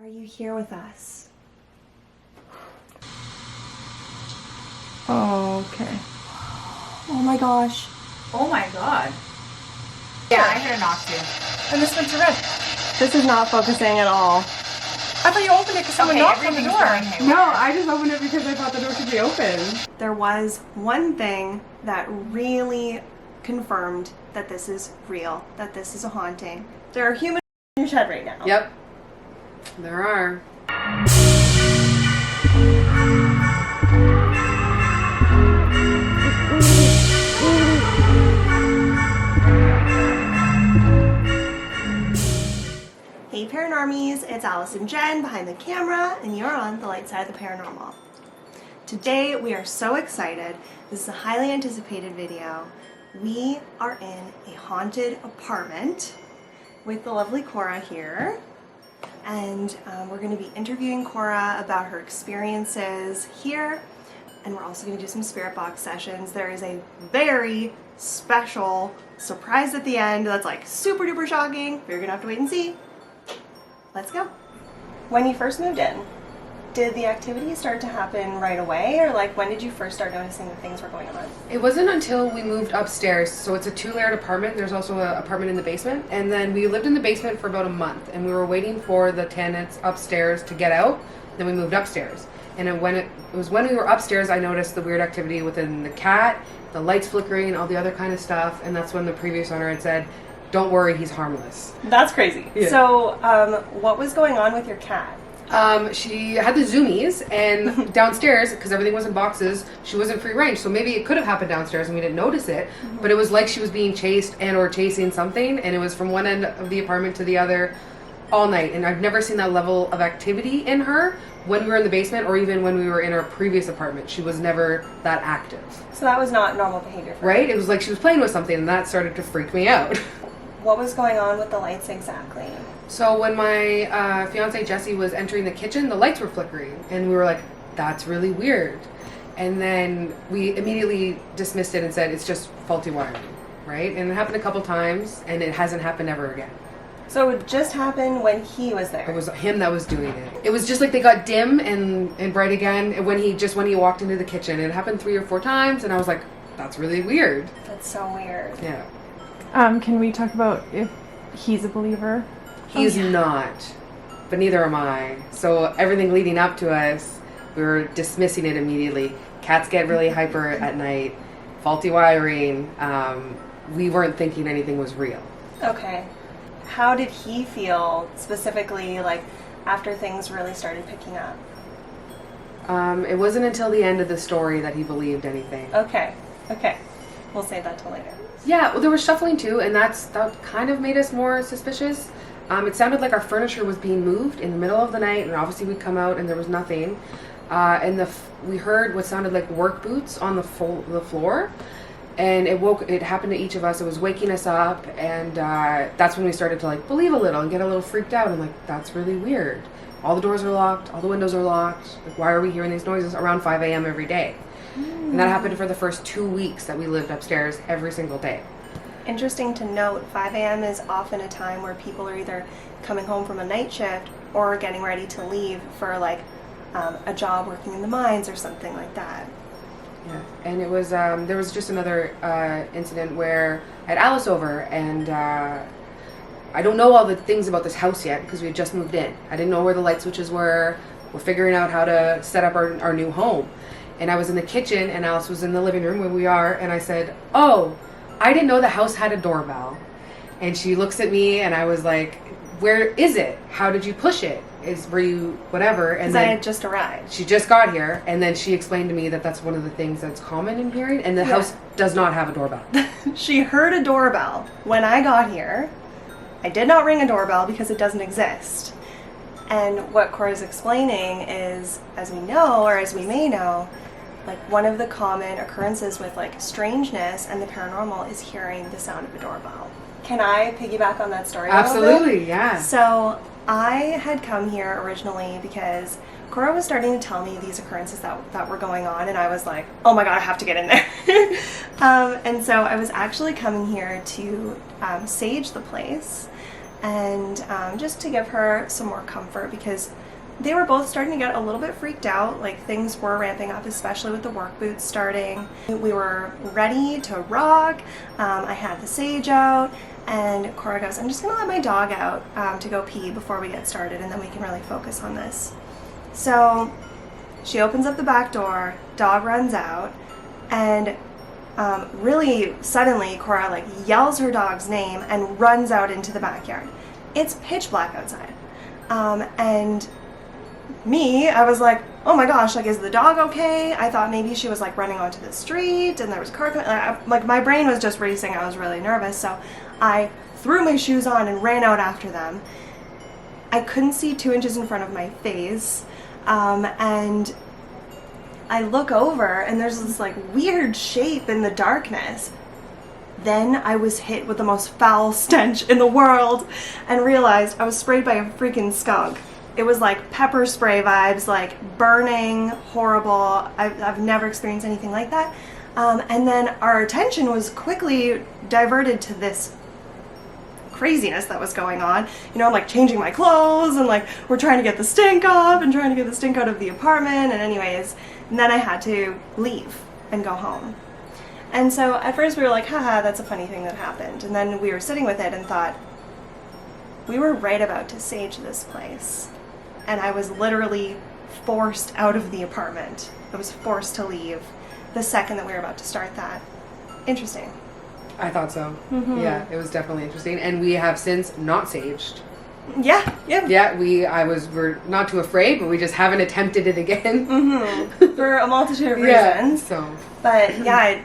Are you here with us? Oh, okay. Oh my gosh. Oh my god. Yeah, I heard a knock too. And this went to red. This is not focusing at all. I thought you opened it because someone knocked on the door. No, I just opened it because I thought the door could be open. There was one thing that really confirmed that this is real, that this is a haunting. There are humans in your shed right now. Yep. There are. Hey Paranormies, it's Alice and Jen behind the camera, and you're on the light side of the paranormal. Today we are so excited. This is a highly anticipated video. We are in a haunted apartment with the lovely Cora here. And we're going to be interviewing Cora about her experiences here. And we're also going to do some spirit box sessions. There is a very special surprise at the end that's like super duper shocking. We're going to have to wait and see. Let's go. When you first moved in, did the activity start to happen right away? Or like when did you first start noticing that things were going on? It wasn't until we moved upstairs. So it's a 2-layered apartment. There's also an apartment in the basement. And then we lived in the basement for about a month. And we were waiting for the tenants upstairs to get out. Then we moved upstairs. And it was when we were upstairs, I noticed the weird activity within the cat, the lights flickering, all the other kind of stuff. And that's when the previous owner had said, "Don't worry, he's harmless." That's crazy. Yeah. So what was going on with your cat? She had the zoomies, and downstairs, because everything was in boxes, she wasn't free range. So maybe it could have happened downstairs and we didn't notice it, but it was like she was being chased and or chasing something, and it was from one end of the apartment to the other all night. And I've never seen that level of activity in her when we were in the basement or even when we were in our previous apartment. She was never that active. So that was not normal behavior for her. Right? It was like she was playing with something, and that started to freak me out. What was going on with the lights exactly? So when my fiance Jesse was entering the kitchen, the lights were flickering, and we were like, "That's really weird." And then we immediately dismissed it and said it's just faulty wiring, right? And it happened a couple times, and it hasn't happened ever again. So it just happened when he was there? It was him that was doing it. It was just like they got dim and bright again when he walked into the kitchen. It happened 3 or 4 times, and I was like, "That's really weird." That's so weird. Yeah. Can we talk about if he's a believer? He's not, but neither am I. So everything leading up to us, we were dismissing it immediately. Cats get really hyper at night, faulty wiring. We weren't thinking anything was real. Okay. How did he feel specifically, like, after things really started picking up? It wasn't until the end of the story that he believed anything. Okay. We'll save that till later. Yeah, well, there was shuffling too, and that kind of made us more suspicious. It sounded like our furniture was being moved in the middle of the night, and obviously we'd come out and there was nothing. And we heard what sounded like work boots on the floor, and it happened to each of us. It was waking us up, and that's when we started to like believe a little and get a little freaked out. And like, that's really weird. All the doors are locked, all the windows are locked. Like, why are we hearing these noises around 5 a.m. every day? And that happened for the first 2 weeks that we lived upstairs every single day. Interesting to note, 5 a.m. is often a time where people are either coming home from a night shift or getting ready to leave for like a job working in the mines or something like that. Yeah, and it was there was just another incident where I had Alice over, and I don't know all the things about this house yet because we had just moved in. I didn't know where the light switches were. We're figuring out how to set up our new home. And I was in the kitchen, and Alice was in the living room where we are, and I said, "Oh, I didn't know the house had a doorbell." And she looks at me, and I was like, "Where is it? How did you push it? Were you whatever?" And because I had just arrived. She just got here, and then she explained to me that that's one of the things that's common in hearing, and the house does not have a doorbell. She heard a doorbell when I got here. I did not ring a doorbell because it doesn't exist. And what Cora's explaining is, as we know, or as we may know, like one of the common occurrences with like strangeness and the paranormal is hearing the sound of a doorbell. Can I piggyback on that story? Absolutely, yeah. So I had come here originally because Cora was starting to tell me these occurrences that were going on, and I was like, oh my god, I have to get in there. And so I was actually coming here to sage the place, and just to give her some more comfort, because they were both starting to get a little bit freaked out. Like, things were ramping up, especially with the work boots starting. We were ready to rock. I had the sage out, and Cora goes, I'm just gonna let my dog out to go pee before we get started, and then we can really focus on this. So she opens up the back door, dog runs out, and really suddenly Cora like yells her dog's name and runs out into the backyard. It's pitch black outside. And me, I was like, oh my gosh, like, is the dog okay? I thought maybe she was like running onto the street and there was a car coming. Like, my brain was just racing. I was really nervous. So I threw my shoes on and ran out after them. I couldn't see 2 inches in front of my face. And I look over and there's this like weird shape in the darkness. Then I was hit with the most foul stench in the world and realized I was sprayed by a freaking skunk. It was like pepper spray vibes, like burning, horrible. I've never experienced anything like that. And then our attention was quickly diverted to this craziness that was going on. You know, I'm like changing my clothes and like we're trying to get the stink off and trying to get the stink out of the apartment. And anyways, and then I had to leave and go home. And so at first we were like, haha, that's a funny thing that happened. And then we were sitting with it and thought, we were right about to sage this place. And I was literally forced out of the apartment. I was forced to leave the second that we were about to start that. Interesting. I thought so. Mm-hmm. Yeah, it was definitely interesting. And we have since not saged. Yeah. Yeah, we're not too afraid, but we just haven't attempted it again. Mm-hmm. For a multitude of reasons. Yeah, so. But yeah, I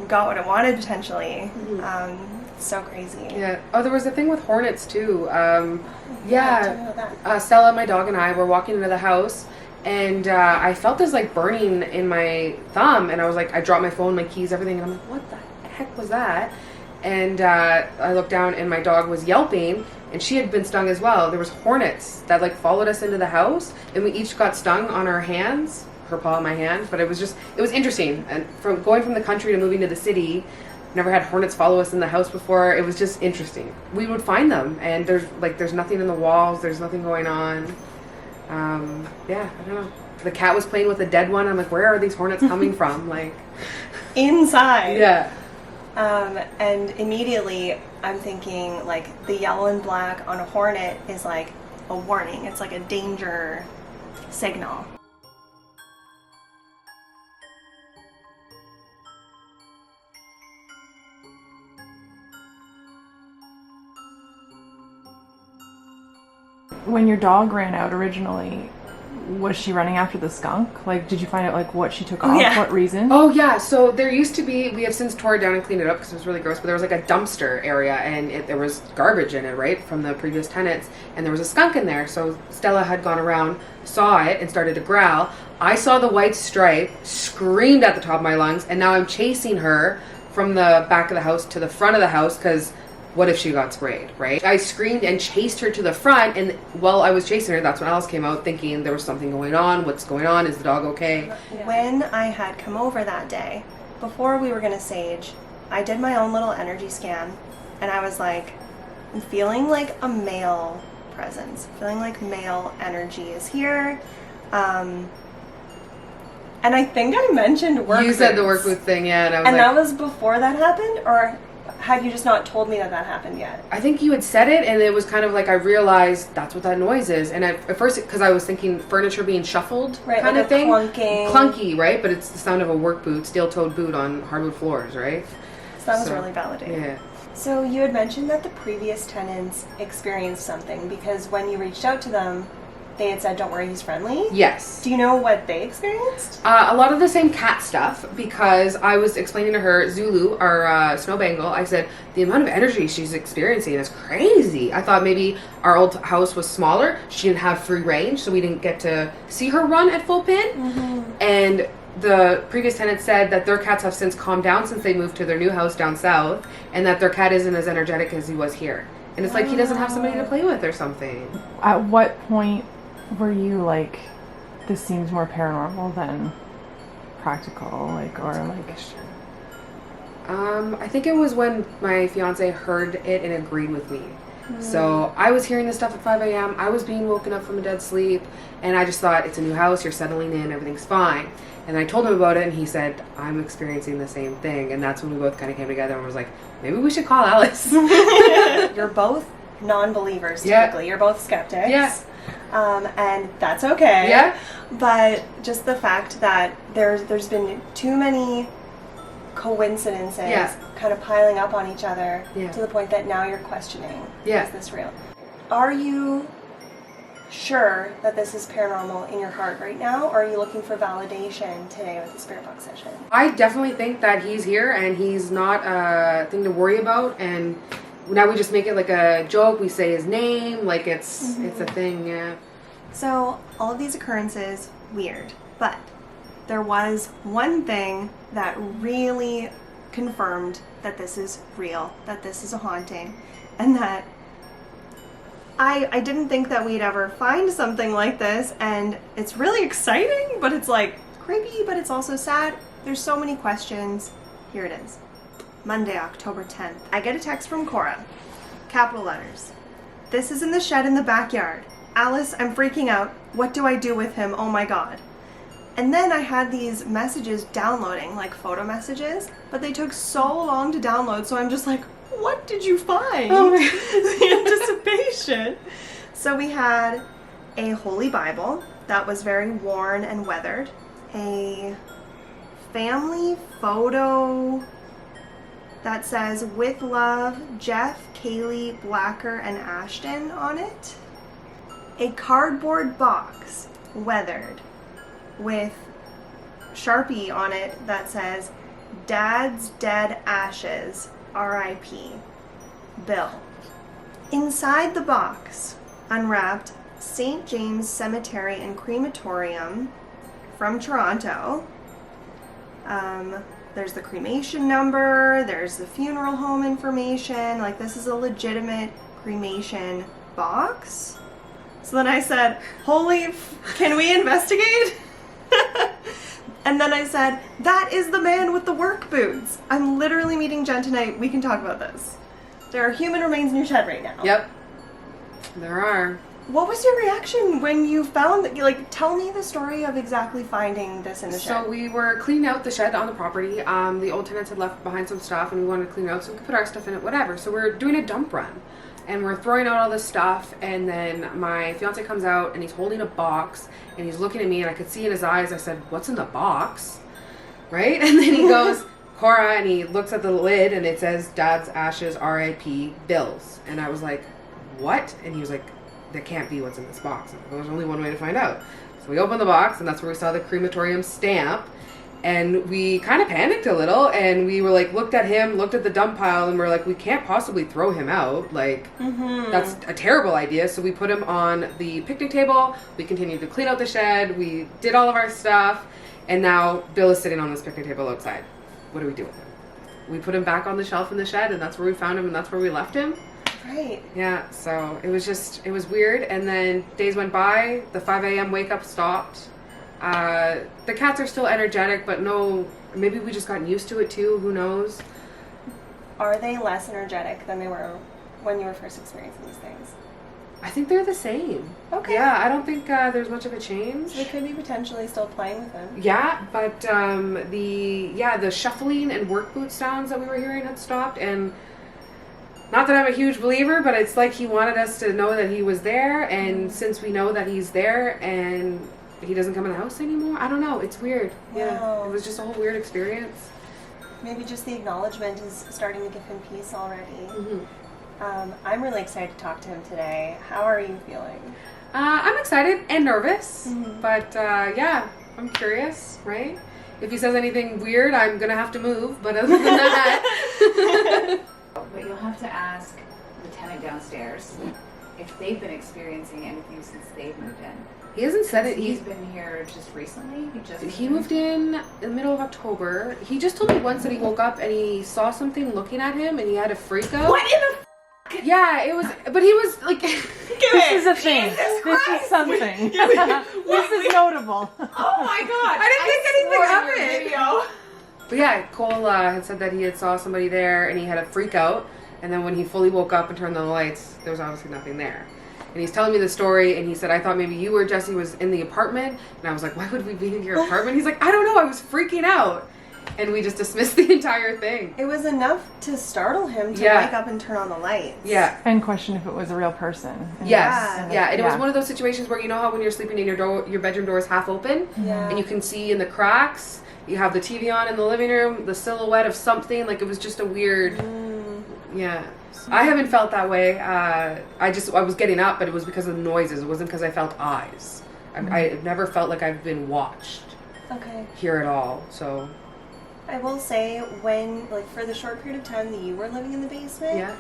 got what I wanted potentially. Mm-hmm. So crazy. Yeah. Oh, there was a thing with hornets too. Tell me about that. Stella, my dog, and I were walking into the house, and I felt this like burning in my thumb, and I was like, I dropped my phone, my keys, everything, and I'm like, what the heck was that? And I looked down, and my dog was yelping, and she had been stung as well. There was hornets that like followed us into the house, and we each got stung on our hands, her paw and my hand. But it was interesting. And from going from the country to moving to the city, never had hornets follow us in the house before. It was just interesting. We would find them, and there's nothing in the walls. There's nothing going on. Yeah, I don't know. The cat was playing with a dead one. I'm like, where are these hornets coming from? Like, inside. Yeah. And immediately I'm thinking like the yellow and black on a hornet is like a warning. It's like a danger signal. When your dog ran out originally, was she running after the skunk? Like, did you find out like what she took off? Yeah. What reason? Oh yeah, so there used to be, we have since tore it down and cleaned it up because it was really gross, but there was like a dumpster area and there was garbage in it, right, from the previous tenants, and there was a skunk in there. So Stella had gone around, saw it, and started to growl. I saw the white stripe, screamed at the top of my lungs, and now I'm chasing her from the back of the house to the front of the house because what if she got sprayed, right? I screamed and chased her to the front, and while I was chasing her, that's when Alice came out thinking there was something going on. What's going on? Is the dog okay? When I had come over that day, before we were going to sage, I did my own little energy scan, and I was like, I'm feeling like a male presence, feeling like male energy is here. And I think I mentioned work You said boots. the work booth thing, yeah, and I was And like, that was before that happened, or had you just not told me that happened yet? I think you had said it, and it was kind of like I realized that's what that noise is. And at first, because I was thinking furniture being shuffled, Right, kind like of thing, clunky, right? But it's the sound of a work boot, steel-toed boot on hardwood floors, right? So that was really validating. Yeah. So you had mentioned that the previous tenants experienced something because when you reached out to them, they had said, "Don't worry, he's friendly." Yes. Do you know what they experienced? A lot of the same cat stuff, because I was explaining to her, Zulu, our snow Bengal, I said, the amount of energy she's experiencing is crazy. I thought maybe our old house was smaller. She didn't have free range, so we didn't get to see her run at full pin. Mm-hmm. And the previous tenant said that their cats have since calmed down since they moved to their new house down south, and that their cat isn't as energetic as he was here. And it's like he doesn't have somebody to play with or something. At what point were you like, this seems more paranormal than practical, like, or like? I think it was when my fiance heard it and agreed with me. So I was hearing this stuff at 5 a.m. I was being woken up from a dead sleep, and I just thought, it's a new house, you're settling in, everything's fine. And I told him about it, and he said, I'm experiencing the same thing. And that's when we both kind of came together and was like, maybe we should call Alice. You're both non-believers, typically. You're both skeptics. Yeah. And that's okay. Yeah. But just the fact that there's been too many coincidences kind of piling up on each other to the point that now you're questioning, is this real? Are you sure that this is paranormal in your heart right now, or are you looking for validation today with the spirit box session? I definitely think that he's here and he's not a thing to worry about, and now we just make it like a joke. We say his name like it's a thing. Yeah. So all of these occurrences, weird, but there was one thing that really confirmed that this is real, that this is a haunting, and that I didn't think that we'd ever find something like this, and it's really exciting, but it's like creepy, but it's also sad. There's so many questions. Here it is. Monday, October 10th. I get a text from Cora. Capital letters. This is in the shed in the backyard. Alice, I'm freaking out. What do I do with him? Oh my god. And then I had these messages downloading, like photo messages, but they took so long to download, so I'm just like, what did you find? Oh my The anticipation. So we had a holy Bible that was very worn and weathered, a family photo that says, with love, Jeff, Kaylee, Blacker, and Ashton on it, a cardboard box, weathered, with Sharpie on it that says, Dad's dead ashes, R.I.P. Bill. Inside the box, unwrapped, St. James Cemetery and Crematorium from Toronto. There's the cremation number, there's the funeral home information, like this is a legitimate cremation box. So then I said, can we investigate? And then I said, that is the man with the work boots. I'm literally meeting Jen tonight. We can talk about this. There are human remains in your shed right now. Yep. There are. What was your reaction when you found that? Like, tell me the story of exactly finding this in the shed. So we were cleaning out the shed on the property. The old tenants had left behind some stuff, and we wanted to clean it out so we could put our stuff in it, whatever. So we're doing a dump run. And we're throwing out all this stuff, and then my fiance comes out, and he's holding a box, and he's looking at me, and I could see in his eyes, I said, what's in the box? Right? And then he goes, Cora, and he looks at the lid, and it says, Dad's ashes, R.I.P. Bills. And I was like, what? And he was like, that can't be what's in this box. And there's only one way to find out. So we opened the box, and that's where we saw the crematorium stamp. And we kind of panicked a little, and we were like, looked at him, looked at the dump pile, and we're like, we can't possibly throw him out. Like, that's a terrible idea. So we put him on the picnic table. We continued to clean out the shed. We did all of our stuff. And now Bill is sitting on this picnic table outside. What do we do with him? We put him back on the shelf in the shed, and that's where we found him, and that's where we left him. Right. Yeah, so it was weird. And then days went by. The 5 a.m. wake up stopped. The cats are still energetic, but no, maybe we just gotten used to it too, who knows. Are they less energetic than they were when you were first experiencing these things? I think they're the same. Okay. Yeah, I don't think there's much of a change. So they could be potentially still playing with them. Yeah, but the shuffling and work boot sounds that we were hearing had stopped, and not that I'm a huge believer, but it's like he wanted us to know that he was there, and since we know that he's there and he doesn't come in the house anymore. I don't know. It's weird. Wow. Yeah. It was just a whole weird experience. Maybe just the acknowledgement is starting to give him peace already. Mm-hmm. I'm really excited to talk to him today. How are you feeling? I'm excited and nervous, but yeah, I'm curious, right? If he says anything weird, I'm gonna have to move, but other than that... But you'll have to ask the tenant downstairs if they've been experiencing anything since they've moved in. He hasn't said it. He's been here just recently. He moved in the middle of October. He just told me once that he woke up and he saw something looking at him and he had a freak out. What in the Yeah, it was, but he was like... This is a thing. This is something. This is notable. Oh my god! I didn't think anything of it. But yeah, Cole had said that he had saw somebody there and he had a freak out. And then when he fully woke up and turned on the lights, there was obviously nothing there. And he's telling me the story, and he said, I thought maybe you or Jesse was in the apartment. And I was like, why would we be in your apartment? He's like, I don't know, I was freaking out. And we just dismissed the entire thing. It was enough to startle him to Yeah. wake up and turn on the lights. Yeah. And question if it was a real person. Yes. Yeah. And it was one of those situations where, you know how when you're sleeping and your bedroom door is half open? Yeah. And you can see in the cracks, you have the TV on in the living room, the silhouette of something. Like, it was just a weird... Yeah. I haven't felt that way. I was getting up, but it was because of the noises. It wasn't because I felt eyes. I've never felt like I've been watched Okay. here at all. So, I will say, when, like, for the short period of time that you were living in the basement, yeah.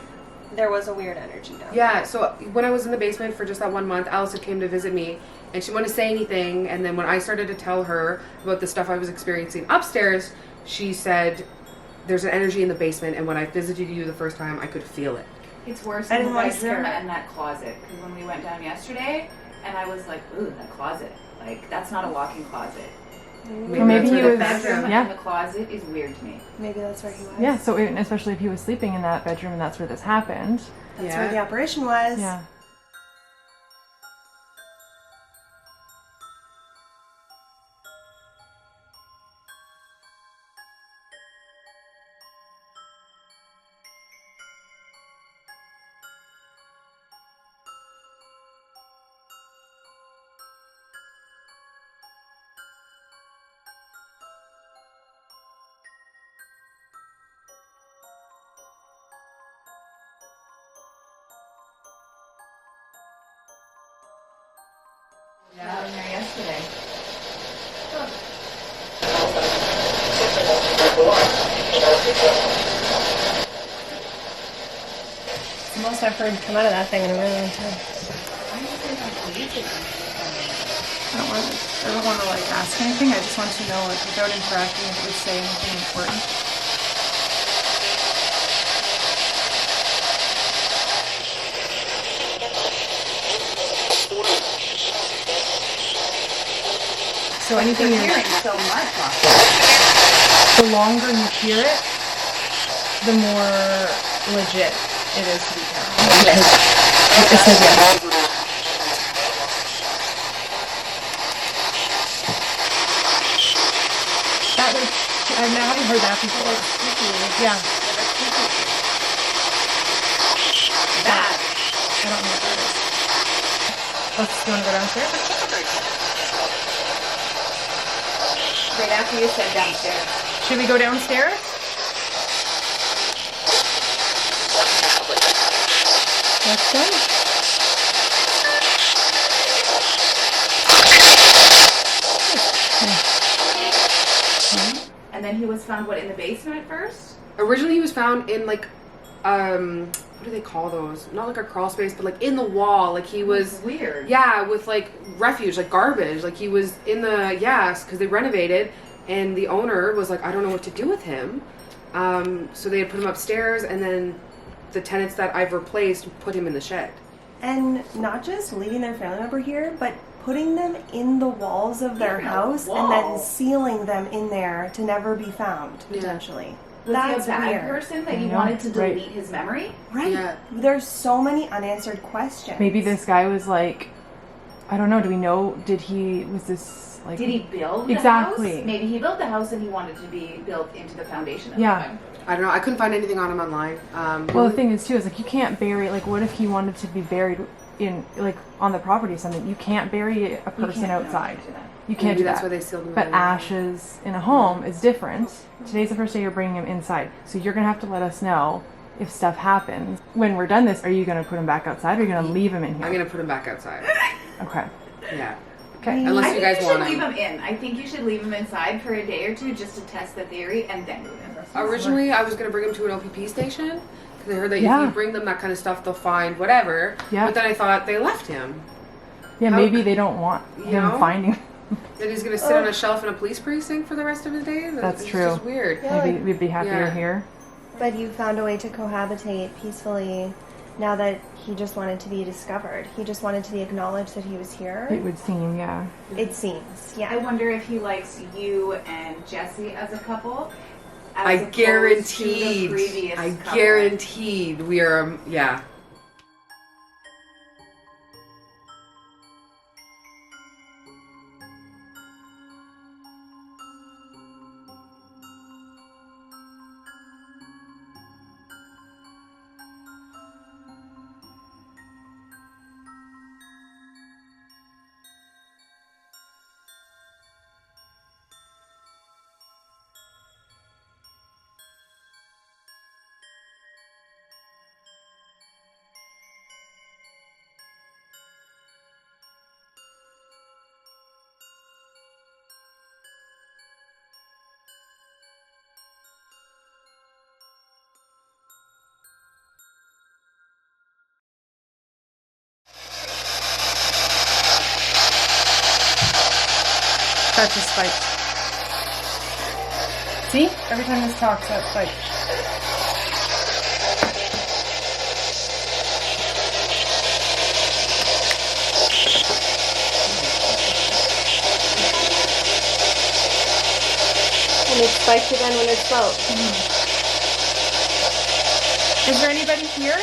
there was a weird energy down Yeah, so when I was in the basement for just that 1 month, Allison came to visit me, and she wouldn't say anything. And then when I started to tell her about the stuff I was experiencing upstairs, she said, there's an energy in the basement, and when I visited you the first time, I could feel it. It's worse I in the didn't want to bedroom scare her. and that closet. Because when we went down yesterday, and I was like, ooh, that closet. Like, that's not a walk-in closet. Well, maybe that's he where the was- Bedroom yeah. and the closet is weird to me. Maybe that's where he was. Yeah, so especially if he was sleeping in that bedroom and that's where this happened. That's where the operation was. Yeah. Yeah, in there yesterday. It's the most I've heard come out of that thing in a really long time. I don't want to like ask anything. I just want to know, like, without interacting, if it would say anything important. So anything You're you hearing so much off. the longer you hear it, the more legit it is to be paranormal. It says yes. That was, I haven't heard that before. Yeah. That. I don't know what that is. Let's go and go downstairs. Right after you said downstairs. Should we go downstairs? Let's go. And then he was found, what, in the basement at first? Originally, he was found in, like, what do they call those? Not like a crawl space, but like in the wall. Like he was, Weird. yeah, with like refuge, like garbage. Like he was in the, yes, because they renovated, and the owner was like, I don't know what to do with him. So they had put him upstairs, and then the tenants that I've replaced put him in the shed. And not just leaving their family member here, but putting them in the walls of their In the house and wall. then sealing them in there to never be found, Yeah. potentially. Was That's he a bad weird. person that he Yeah, wanted to right. delete his memory? Right. Yeah. There's so many unanswered questions. Maybe this guy was like, I don't know, do we know, was this like... Did he build the Exactly. house? Maybe he built the house and he wanted to be built into the foundation of Yeah. the thing. I don't know. I couldn't find anything on him online. Well, the thing is, too, is like you can't bury, like what if he wanted to be buried in, like on the property or something? You can't bury a person outside. You can't maybe do that's that. why they sealed him. But in. ashes in a home is different. Today's the first day you're bringing him inside. So you're going to have to let us know if stuff happens. When we're done this, are you going to put him back outside or are you going to leave him in here? I'm gonna put him back outside. Okay. Yeah. Okay. Unless I you think guys you want should leave him. him in. I think you should leave him inside for a day or two just to test the theory and then move him. Originally, I was gonna bring him to an OPP station because I heard that if Yeah. you bring them that kind of stuff, they'll find whatever. Yeah. But then I thought they left him. Yeah, How- maybe they don't want You him know? finding. That he's gonna sit on a shelf in a police precinct for the rest of his days. That's it's true. Just weird. Yeah, Maybe like- we'd be happier Yeah. here. But you found a way to cohabitate peacefully now that he just wanted to be discovered. He just wanted to be acknowledged that he was here. It would seem, yeah. It seems, I yeah. wonder if he likes you and Jesse as a couple, I opposed to the guaranteed. previous I couple. guaranteed we are. Yeah. That's a spike. See? Every time this talks, that spike. And it spiked again when it spoke. Is there anybody here?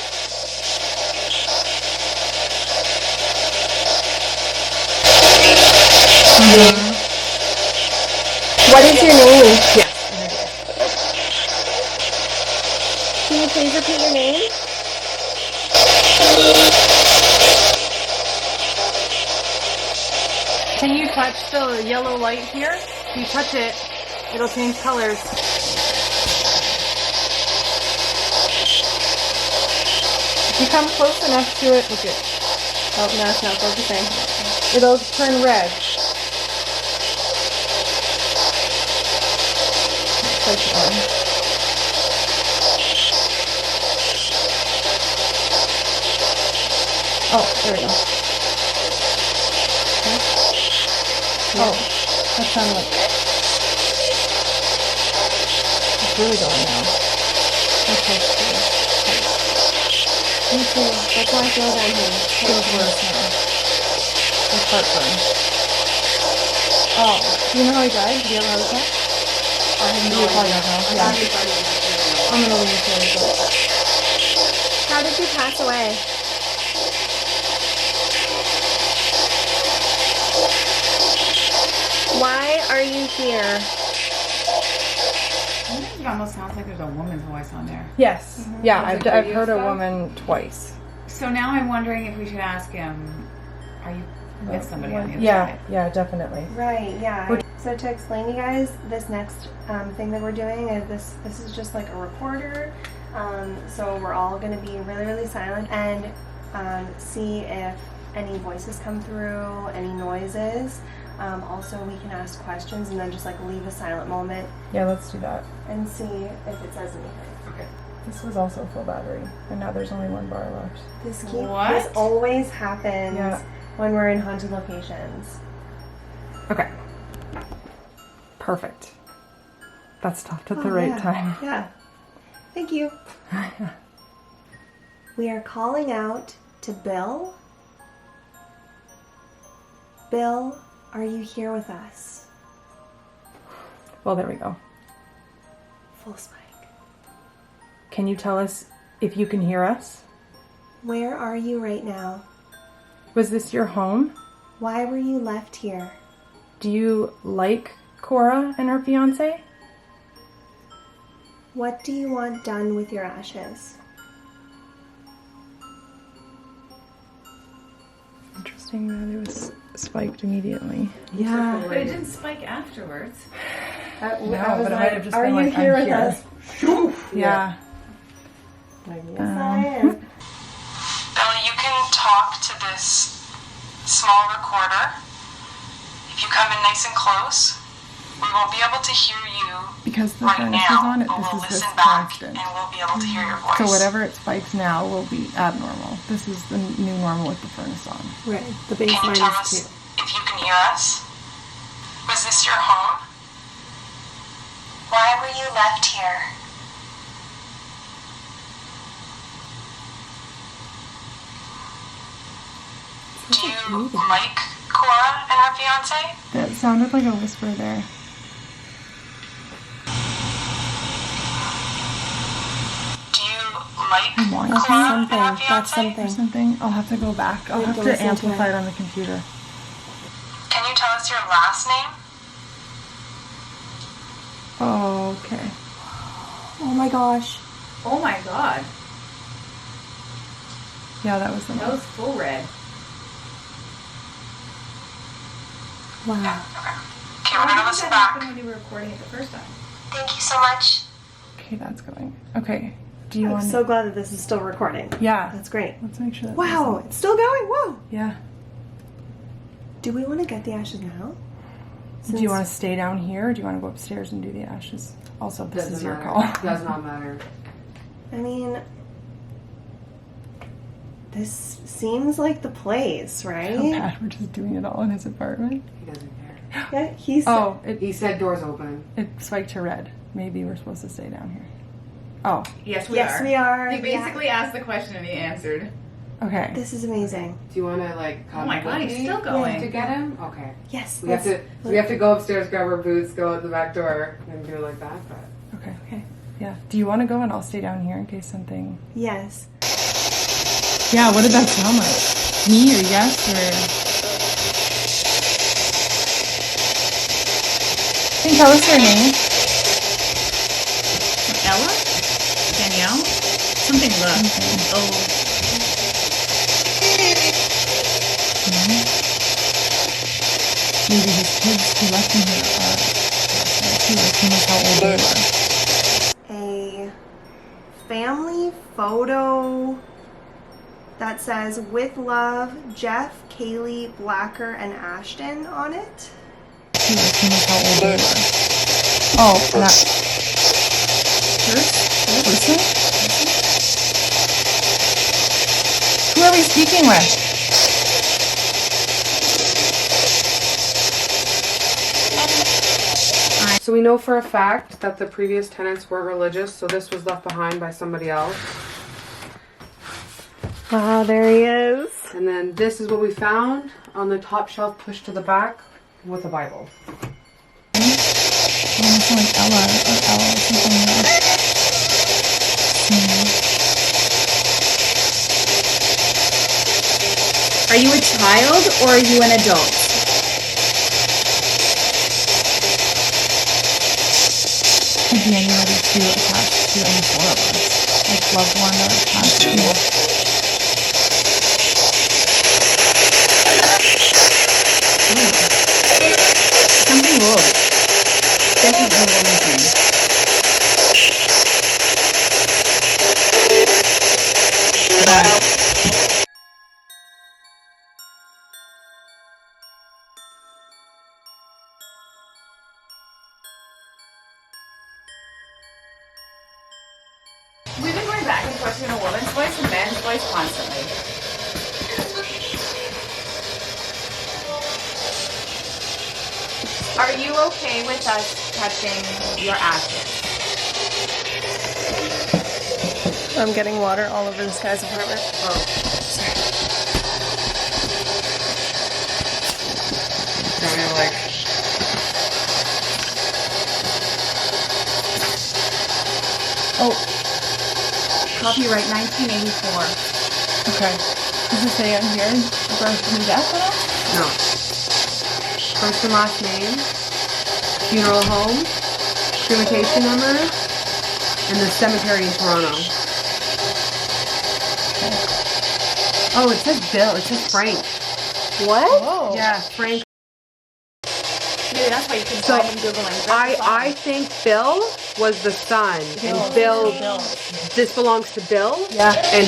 What is your name? Yes. Can you please repeat your name? Can you touch the yellow light here? If you touch it, it'll change colors. If you come close enough to it, look it. Oh, no, it's not focusing. It'll turn red. Touch on. Oh, there we go. Oh, that sounded like it's really going now. Okay, Me too. That's why I feel down here. feels worse now. It's heartburn. Oh, do you know how he died? Did he have a heart attack? I have no idea. Yeah. I'm gonna leave it there. How did you pass away? Why are you here? I think it almost sounds like there's a woman's voice on there. Yes. Yeah, Was I've it radio heard a stuff? woman twice. So now I'm wondering if we should ask him, are you with somebody on the other Yeah, side? yeah, definitely. Right, yeah. So to explain to you guys, this next thing that we're doing is this is just like a recorder. So we're all going to be really, really silent and see if any voices come through, any noises. Also, we can ask questions and then just like leave a silent moment Yeah, let's do that. and see if it says anything. Okay. This was also full battery, and now there's only one bar left. This What? always happens Yeah. when we're in haunted locations. Okay. Perfect. That stopped at the Oh, right yeah. time. Yeah. Thank you. We are calling out to Bill. Bill, are you here with us? Well, there we go. Full spike. Can you tell us if you can hear us? Where are you right now? Was this your home? Why were you left here? Do you like Cora and her fiance? What do you want done with your ashes? Interesting that it was spiked immediately. Yeah. But it didn't spike afterwards. No, but it might have just are been you like, here I'm with here. us? Yeah. Yes, I am. Bill, you can talk to this small recorder. If you come in nice and close, we won't be able to hear you Because the right furnace is now, on it, but this we'll is this listen back constant. and we'll be able to hear your voice. So whatever it spikes now will be abnormal. This is the new normal with the furnace on. Right. The Can you baseline tell is us 2. if you can hear us? Was this your home? Why were you left here? Do you like Cora and her fiance? That sounded like a whisper there. like want Cora, something. my That's fiance? something. Something. I'll have to go back. I'll We have have to to listen to amplify it. it on the computer. Can you tell us your last name? Oh, okay. Oh my gosh. Oh my god. Yeah, that was the That one. was full red. Wow. Okay, we're gonna listen back. When you were recording it the first time. Thank you so much. Okay, that's going. Okay. Do you I'm want? so glad that this is still recording. Yeah. That's great. Let's make sure that. Wow, it's still going. Whoa. Yeah. Do we want to get the ashes now? Do you want to stay down here, or do you want to go upstairs and do the ashes? Also, this Doesn't is your matter. call. Does not matter. I mean, this seems like the place, right? How bad we're just doing it all in his apartment. He doesn't care. Yeah, he's. Oh, He said doors open. it spiked to red. Maybe we're supposed to stay down here. Oh, Yes, Yes, we are. He basically asked the question and he answered. okay. This is amazing. Do you want to like come Oh my god, with he's me still going. to get him? Okay. Yes. We have to. So we have to go upstairs, grab our boots, go out the back door, and do it like that. But Okay. Okay. Yeah. Do you want to go and I'll stay down here in case something? Yes. Yeah. What did that sound like? Me or yes or? Can you tell us your name? Ella? Danielle? Something look. Oh. Maybe his kids who left him here are. He knows how old they are. A family photo that says "With love, Jeff, Kaylee, Blacker, and Ashton" on it. He knows how old they are. Oh, and that. Person? Who are we speaking with? So we know for a fact that the previous tenants weren't religious, so this was left behind by somebody else. Wow, there he is. And then this is what we found on the top shelf pushed to the back with a Bible. Almost like Ella or Ella or something else. Are you a child or are you an adult? Could be anybody too attached to any four of us. Like loved one or attached to. Something old. Definitely anything. We've been going back and forth between a woman's voice and a man's voice constantly. Are you okay with us touching your ashes? I'm getting water all over this guy's apartment. Kind of like. Oh, Copyright 1984. okay. Does it say on here birth and death at all? No. First and last name, funeral home, cremation number, and the cemetery in Toronto. Oh, it says Bill. It says Frank. What? Oh. Yeah, Frank. Maybe that's why you can So, type in Google and I think Bill was the son, and Bill. This belongs to Bill, Yeah. and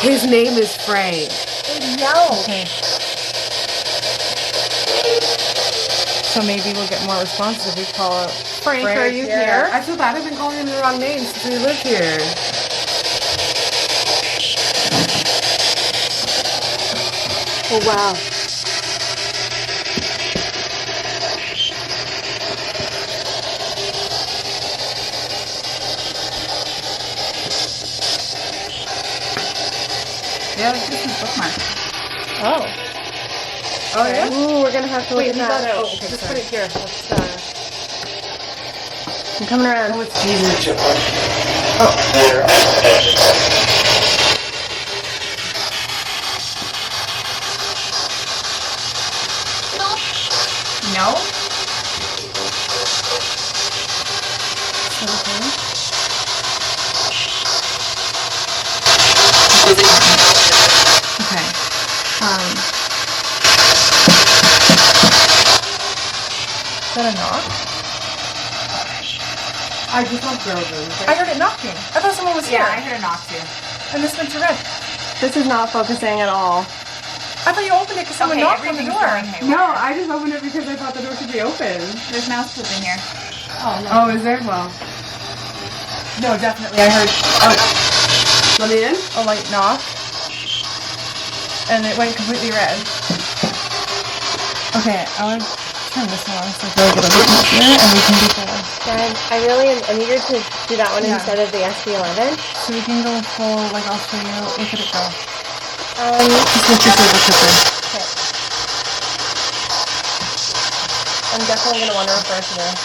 his name is Frank. Okay. So maybe we'll get more responses if we call out Frank, are you yeah. here? I feel bad. I've been calling him the wrong name since we lived here. Oh wow. Yeah, this is bookmark. Oh. Oh yeah. Ooh, we're gonna have to look at that. Oh, okay, Just sorry. put it here. Let's, I'm coming around. Oh, it's Jesus. No? Okay. Is that a knock? I just want children. I heard it knocking. I thought someone was here. Yeah, I heard a knock too. And this went to red. This is not focusing at all. I thought you opened it because someone knocked on the everything's door. going haywire. No, I just opened it because I thought the door should be open. There's mouse poop in here. Oh, is there? Well, No, definitely. I heard let me in. a light knock. And it went completely red. Okay, I would turn this one on so I feel like it'll get easier and we can do the... Dad, I really am eager to do that one Yeah. instead of the SB11. So we can go full, like I'll show you. Look at it go. Just lift your table quickly. Okay. I'm definitely going to want to refer to this.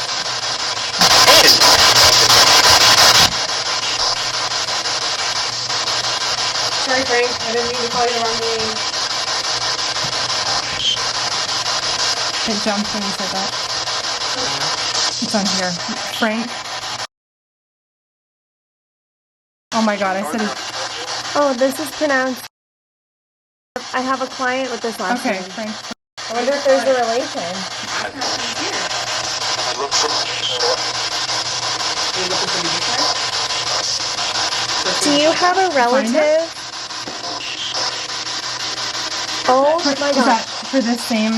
Sorry, Frank. I didn't mean to call you the wrong name. It jumped when you said that. It's on here. Frank. Oh my god, I said it. Oh, this is pronounced. I have a client with this last Okay, name. Frank. I wonder if there's a relation. Do you have a relative? Oh my Is god. that for the same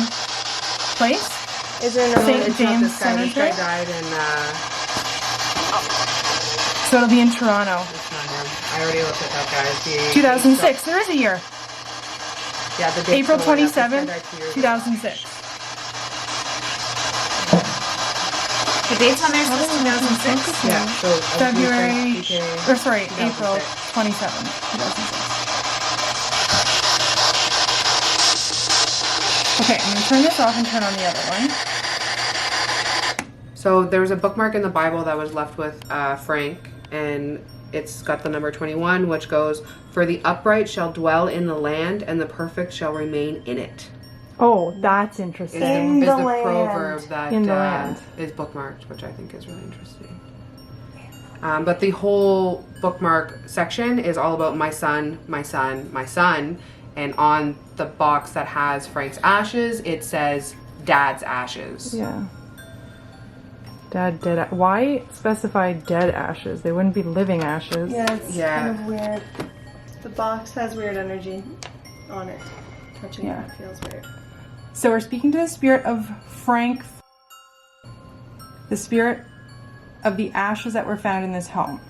place? Is there no St. It's not James this guy. This guy Cemetery? died in, So it'll be in Toronto. it's not him. I already looked at that guy. The 2006. There is a year. Yeah, the date. April showing up. This guy 27th, died 2 years ago. 2006. The date's on there says 2006. Yeah, so February, PK, or sorry, 2006. April 27th, 2006. Okay, I'm gonna turn this off and turn on the other one. So there was a bookmark in the Bible that was left with Frank, and it's got the number 21, which goes, "For the upright shall dwell in the land, and the perfect shall remain in it." Oh, that's Is interesting. the, the is the land. proverb that In the land. is bookmarked, which I think is really interesting. But the whole bookmark section is all about my son, my son, my son. And on the box that has Frank's ashes, it says Dad's ashes. Yeah. Dad dead. Why specify dead ashes? They wouldn't be living ashes. Yeah, it's Yeah. kind of weird. The box has weird energy on it. Touching Yeah. it feels weird. So we're speaking to the spirit of Frank, the spirit of the ashes that were found in this home.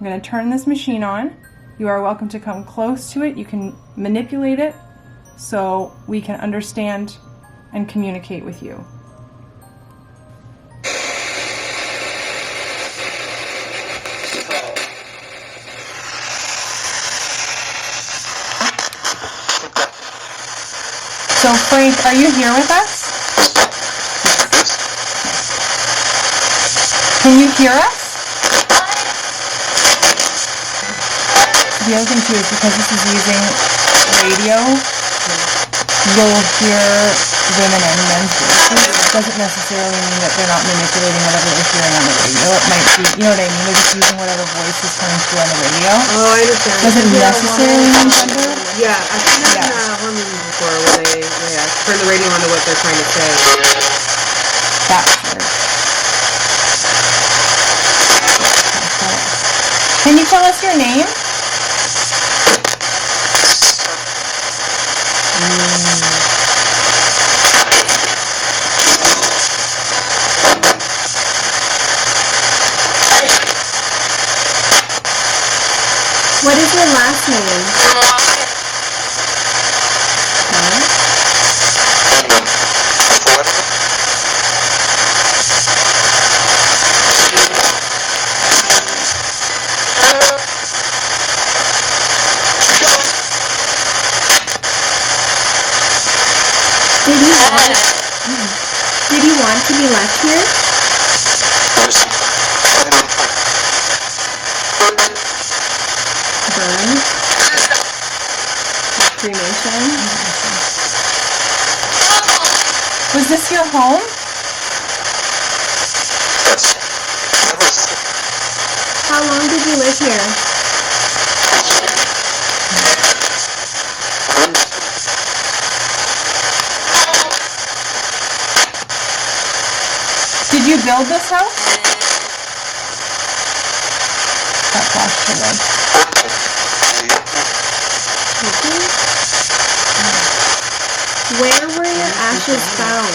I'm going to turn this machine on. You are welcome to come close to it. You can manipulate it so we can understand and communicate with you. So Frank, are you here with us? Can you hear us? The other thing too is because this is using radio, you'll hear women and men's voices. Doesn't necessarily mean that they're not manipulating whatever they're hearing on the radio. It might be, you know what I mean? They're just using whatever voice is coming through on the radio. Oh, I understand. Doesn't necessarily mean gender. Yeah, I've seen that in horror movies before where they turn the radio on to what they're trying to say. That's weird. Can you tell us your name? What is your last name? Did he want to be left here? Burn? Cremation? Was this your home? How long did you live here? Did you build this house? That flashed to red. Where were your ashes found?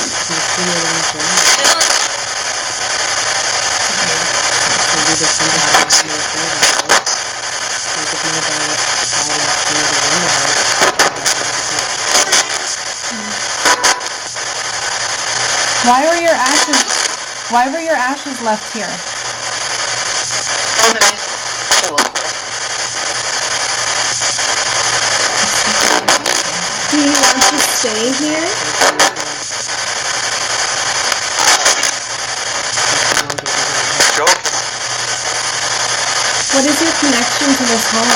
Why were your ashes left here? Do you want to stay here? What is your connection to this home?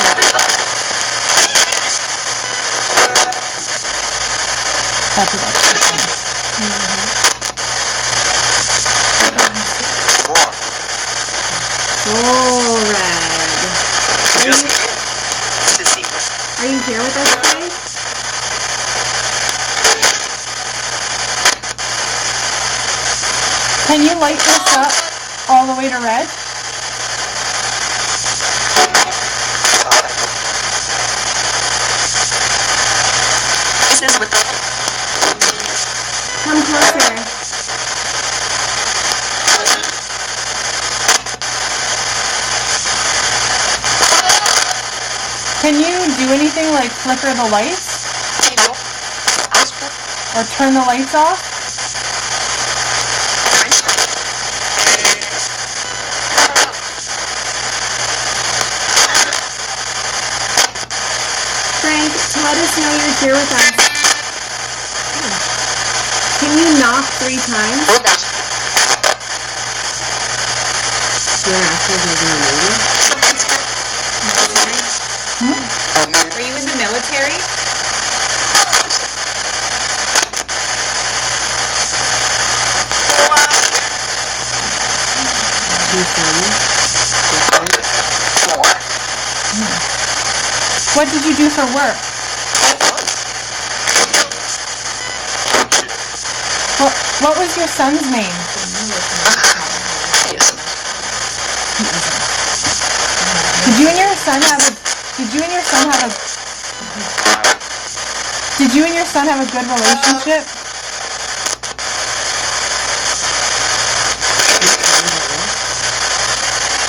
That's what that's Oh, red. Are you here with us today? Can you light this up all the way to red? Come closer. Can you do anything like flicker the lights? Or turn the lights off? Frank, to let us know you're here with us. Can you knock 3 times? Were you in the military? What did you do for work? What was your son's name? Did you and your son have a good relationship?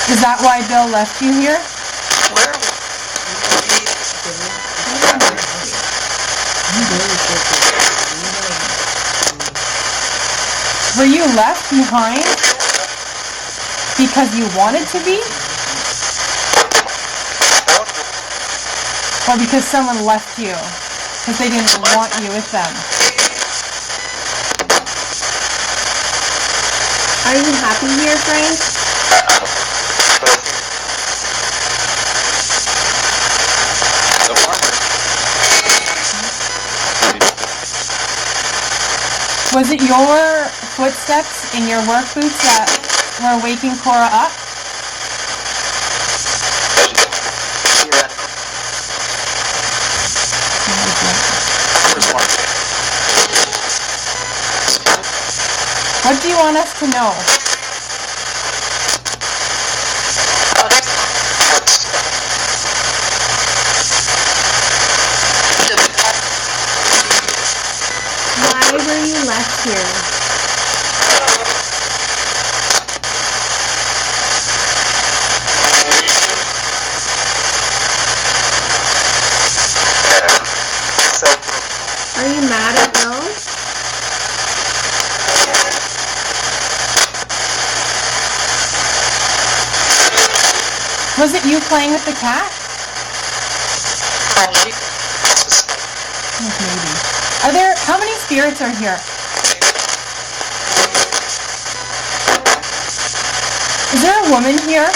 Is that why Bill left you here? Were you left behind because you wanted to be? Or because someone left you because they didn't want you with them? Are you happy here, Frank? Was it your footsteps in your work boots that were waking Cora up? What do you want us to know? Why were you left here? Are you mad at Bill? Was it you playing with the cat? Maybe. How many spirits are here? Is there a woman here?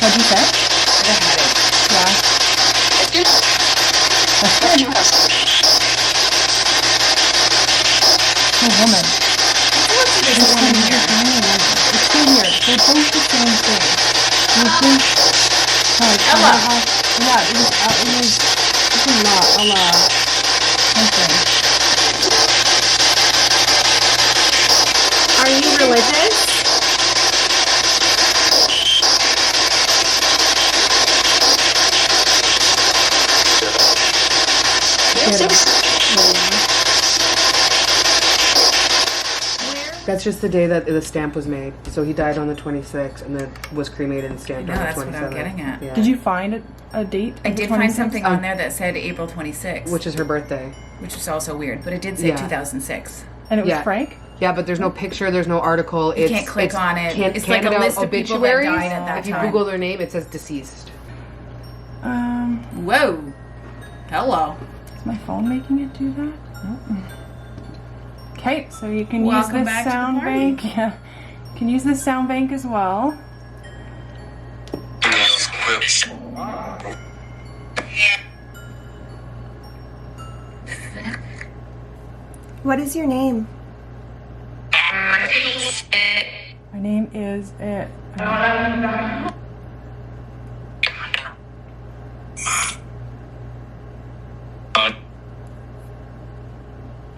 What'd you say? The headache. Yeah. Oh, woman. There's a woman here. It's too weird. They're both the same thing. And I think, Ella. Yeah, it was it's a lot, Ella. Okay. Are you religious? That's just the day that the stamp was made. So he died on the 26th and then was cremated and stamped No, on the that's 27th. what I'm getting at. Yeah. Did you find a date? I of the did find 26th? something on there that said April 26th, Which is her birthday. which was also weird, but it did say Yeah. 2006. And it was Yeah. Frank? Yeah, but there's no picture, there's no article. You can't click on it. It's like a Canada list of people that obituaries. died at that If you time. Google their name, it says deceased. Whoa. Hello. Is my phone making it do that? Nope. Okay, so you can Welcome use back this to the sound party. bank. Yeah. You can use this sound bank as well. What is your name? My name is it.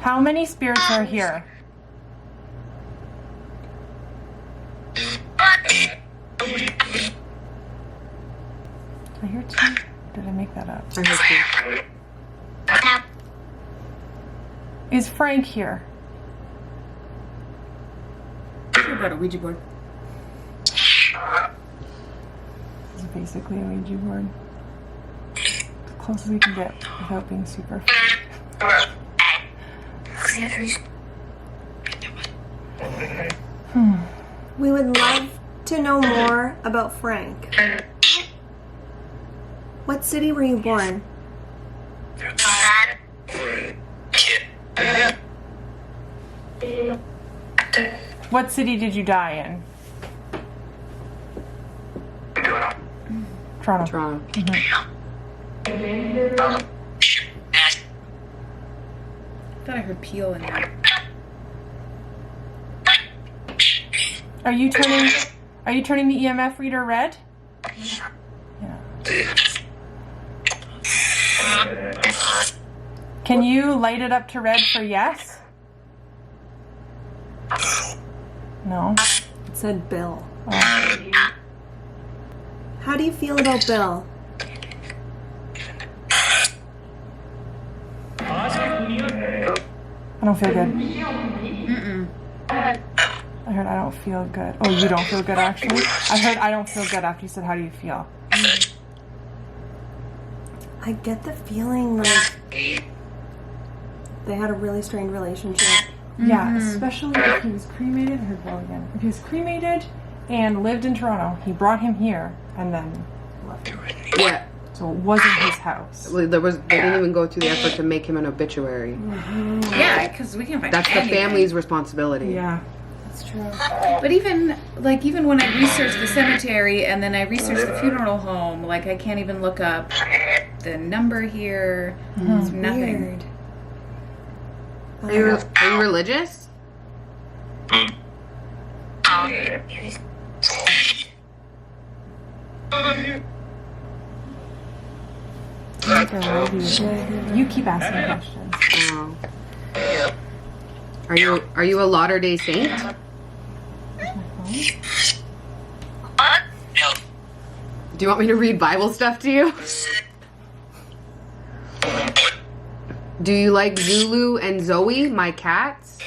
How many spirits are here? Did I hear two? Or did I make that up? I heard you. Is Frank here? What about a Ouija board? This is basically a Ouija board. As close as we can get without being super. We would love to know more about Frank. What city were you born? What city did you die in? Toronto. Toronto. I thought I heard Peel in there. Are you turning the EMF reader red? Yeah. Can you light it up to red for yes? No. It said Bill. Oh. How do you feel about Bill? I don't feel good. I heard I don't feel good. Oh, you don't feel good actually? I heard I don't feel good after you said how do you feel? I get the feeling like they had a really strained relationship. Yeah, especially if he was cremated. I heard well again. If he was cremated and lived in Toronto, he brought him here and then left. Yeah. So it wasn't his house. They didn't even go through the effort to make him an obituary. Yeah, because we can find That's the anything. family's responsibility. Yeah, that's true. But even when I researched the cemetery and then I researched the funeral home, like I can't even look up the number here. It's nothing. Weird. Are you religious? You keep asking questions. Oh. Are you a Latter-day Saint? Do you want me to read Bible stuff to you? Do you like Zulu and Zoe, my cats?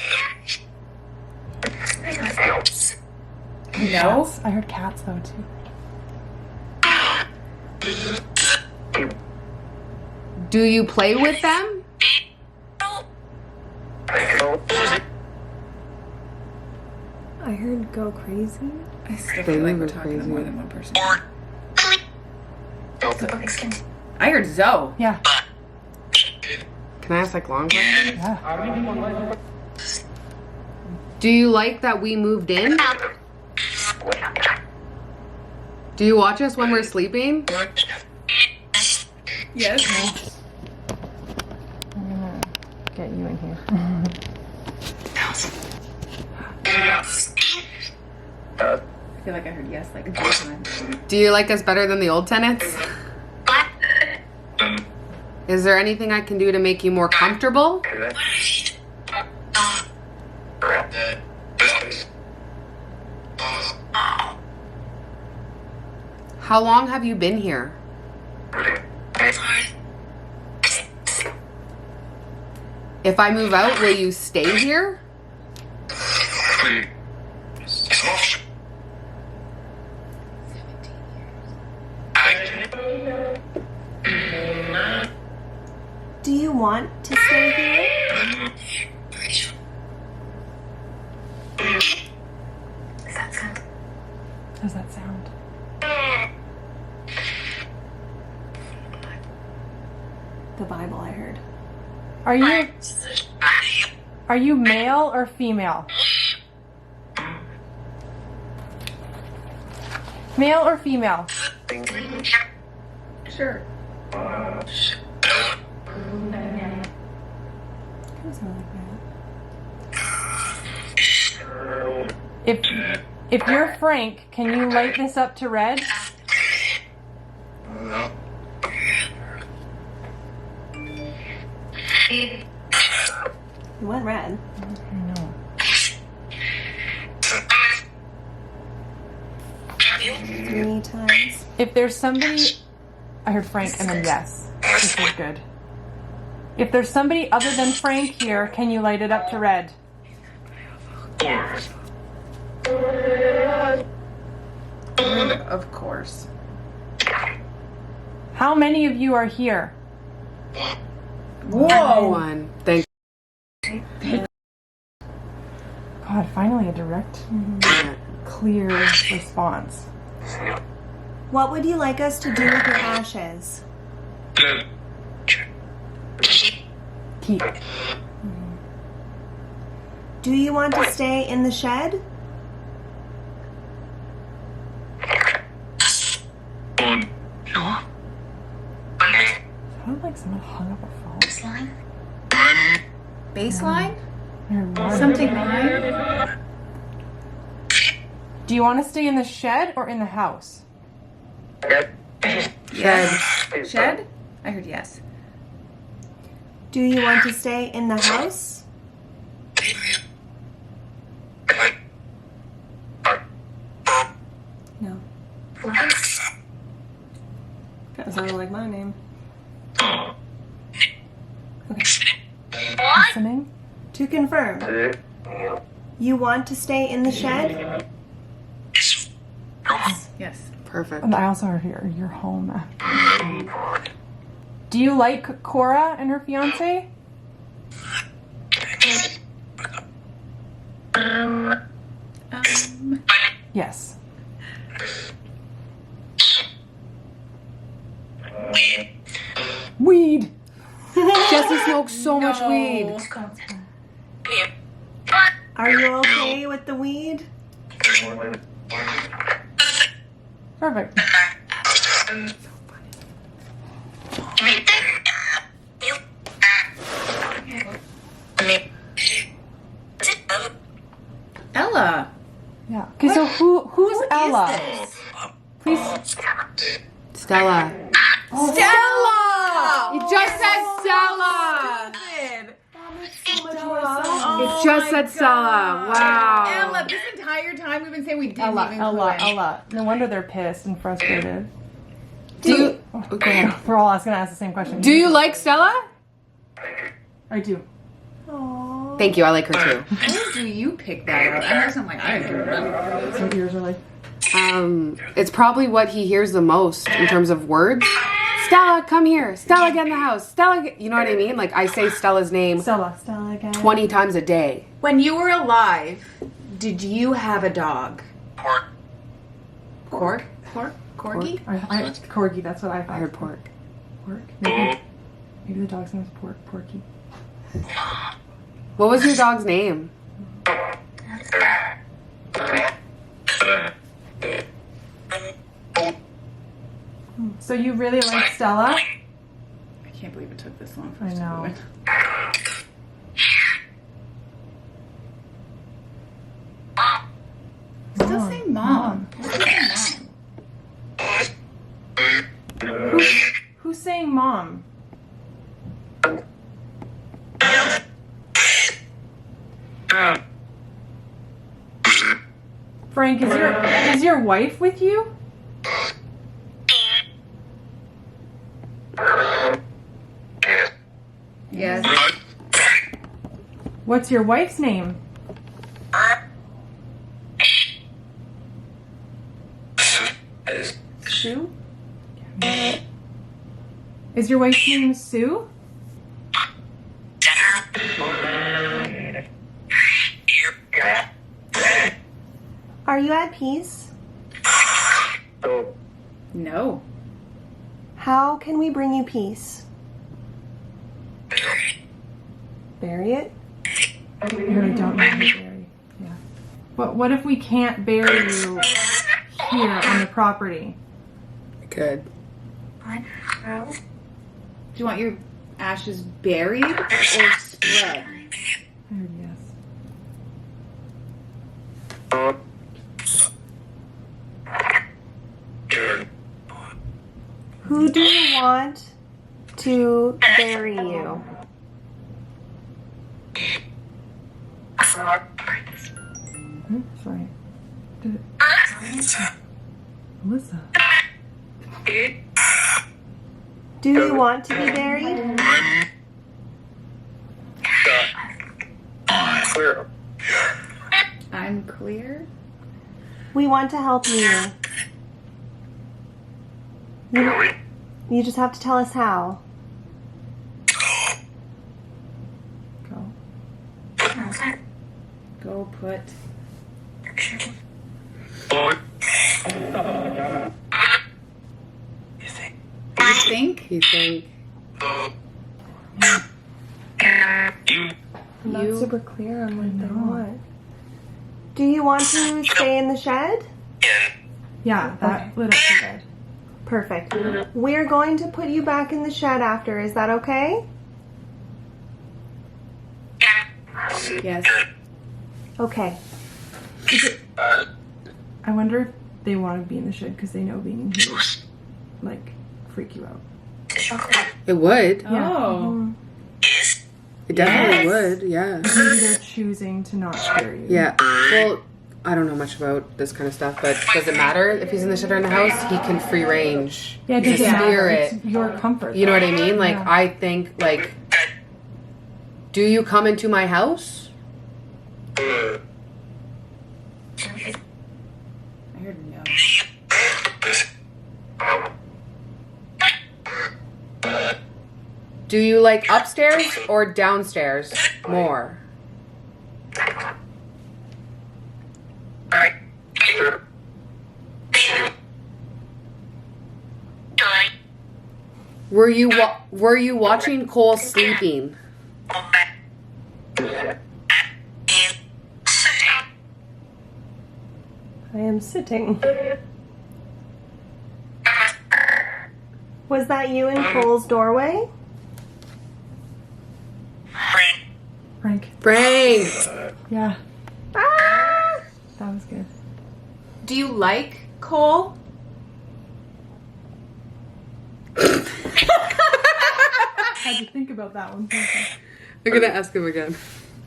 No. I heard cats though too. Do you play with them? I heard go crazy. I still They feel like were we're talking to crazy. more than one person. I heard Zoe. Yeah. Can I ask like long questions? Yeah. Do you like that we moved in? Do you watch us when we're sleeping? Yes. I'm gonna get you in here. I feel like I heard yes like a time. Do you like us better than the old tenants? Is there anything I can do to make you more comfortable? How long have you been here? If I move out, will you stay here? Do you want to stay here? How's that sound? The Bible, I heard. Are you male or female? Male or female? Sure. Doesn't sound like that. If you're Frank, can you light this up to red? It went red. No. Three times. If there's somebody, I heard Frank and then yes. This is good. If there's somebody other than Frank here, can you light it up to red? Of course. How many of you are here? Whoa! One. Thank God, finally a direct, clear response. What would you like us to do with your ashes? Keep. Do you want to stay in the shed? Sounded like someone hung up a phone. Baseline? I heard one. Something line? Do you want to stay in the shed or in the house? Yes. Shed? I heard yes. Do you want to stay in the house? No. That sounded like my name. Okay. Listening? To confirm, you want to stay in the shed? Yes. Perfect. And I also heard your home after. Do you like Cora and her fiance? Yes. Weed. Jesse smokes so much weed. Are you okay with the weed? Perfect. Ella. Yeah. Okay, so who's Ella? Please. Stella. Stella! You just said Stella. It just said Stella. Wow. Ella, this entire time we've been saying we didn't even clue in. Ella. No wonder they're pissed and frustrated. Do you? Go ahead. We're all gonna ask the same question. Do you like Stella? I do. Aww. Thank you. I like her too. How do you pick that out? I know something like I didn't do that. So ears are like. It's probably what he hears the most in terms of words. Stella, come here. Stella, get in the house. Stella, you know what I mean? Like I say Stella's name Stella. Stella again. 20 times a day. When you were alive, did you have a dog? Cork? Corgi? Corgi, that's what I I thought. heard pork. Pork? Maybe the dog's name is Porky. What was your dog's name? So you really like Stella? I can't believe it took this long for I us to know. move in. Still saying mom. What's mom? Who's saying mom? Frank, is your wife with you? Yes. What's your wife's name? Sue? Is your wife's name Sue? Are you at peace? No. How can we bring you peace? Bury it? I really don't know how to bury. Yeah. What if we can't bury you here on the property? Good. Do you want your ashes buried or spread? I heard yes. Who do you want to bury you? Sorry. Melissa. Do you want to be buried? I'm clear. We want to help you. You just have to tell us how. Go. Go put. You think? You think? I'm not super clear on what they want. Do you want to stay in the shed? Yeah, that lit up too good. Perfect. We're going to put you back in the shed after. Is that okay? Yes. Okay. I wonder if they want to be in the shed because they know being in here would, like, freak you out. It would. Oh. It definitely would. Yeah. Maybe they're choosing to not scare you. Yeah. Well, I don't know much about this kind of stuff, but does it matter if he's in the shed or in the house? He can free range. Yeah, it He's a doesn't matter. spirit. It's your comfort. You know what I mean? Like, Yeah. I think, like, do you come into my house? I heard no. Do you like upstairs or downstairs more? Were you watching Cole sleeping? I am sitting. Was that you in Cole's doorway? Frank. Frank! Yeah, Ah! that was good. Do you like Cole? Had to think about that one. I'm gonna ask him again.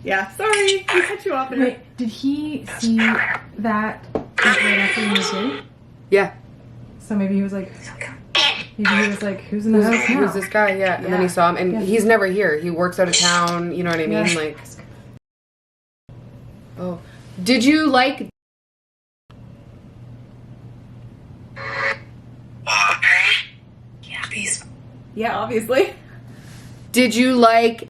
Yeah. Sorry, we cut you off. Wait, did he see that right after you moved in? Yeah. So maybe he was like, who's in the house now? Who's this guy? Yeah. And then he saw him, and Yeah. he's never here. He works out of town. You know what I mean? Yeah. Like, oh, did you like? Yeah, obviously. Did you like?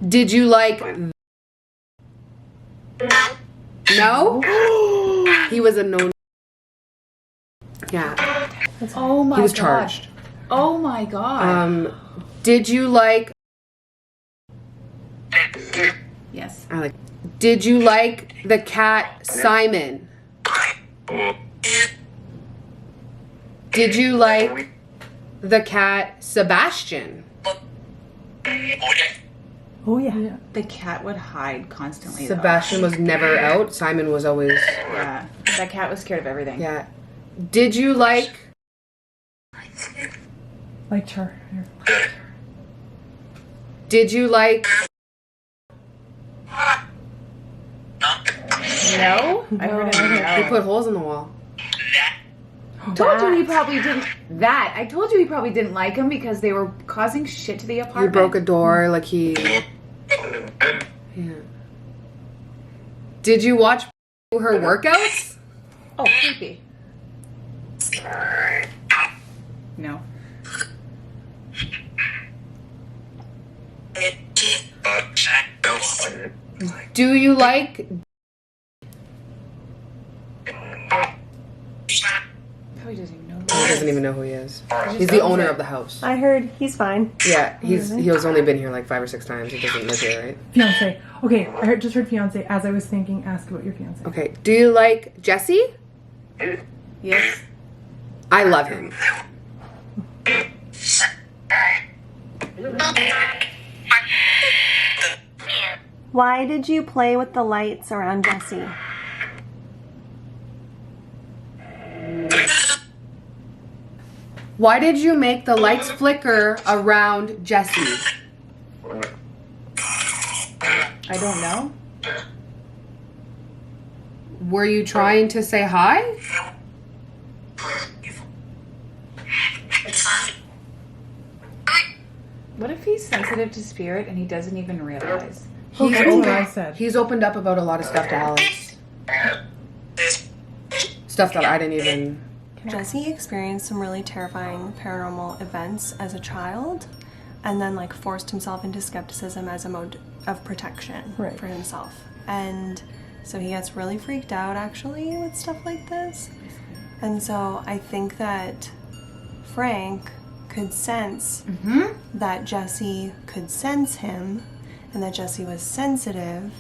Did you like? No. He was a no. Yeah. Oh my god. He was charged. Oh my god. Did you like? Yes. I like. Did you like the cat Simon? Did you like the cat Sebastian? Oh yeah. The cat would hide constantly. Sebastian was never out. Simon was always. Yeah. That cat was scared of everything. Yeah. Did you like? Liked her. Did you like? No? I heard He it. put holes in the wall. Told you he probably didn't. That I told you he probably didn't like him because they were causing shit to the He apartment. broke a door. Like he. Yeah. Did you watch her workouts? Oh, creepy. No. Do you like? Probably doesn't even know. He doesn't even know who he is. He's the owner of the house. I heard he's fine. Yeah, he's only been here like 5 or 6 times. He doesn't live here, right? Fiance. Okay, I just heard fiance. As I was thinking, ask about your fiance. Okay. Do you like Jesse? Yes. I love him. Why did you play with the lights around Jesse? Why did you make the lights flicker around Jesse? I don't know. Were you trying to say hi? What if he's sensitive to spirit and he doesn't even realize? That's what I said. He's opened up about a lot of stuff to Alex. Stuff that I didn't even. Jesse experienced some really terrifying paranormal events as a child and then like forced himself into skepticism as a mode of protection Right. for himself. And so he gets really freaked out actually with stuff like this. And so I think that Frank could sense that Jesse could sense him and that Jesse was sensitive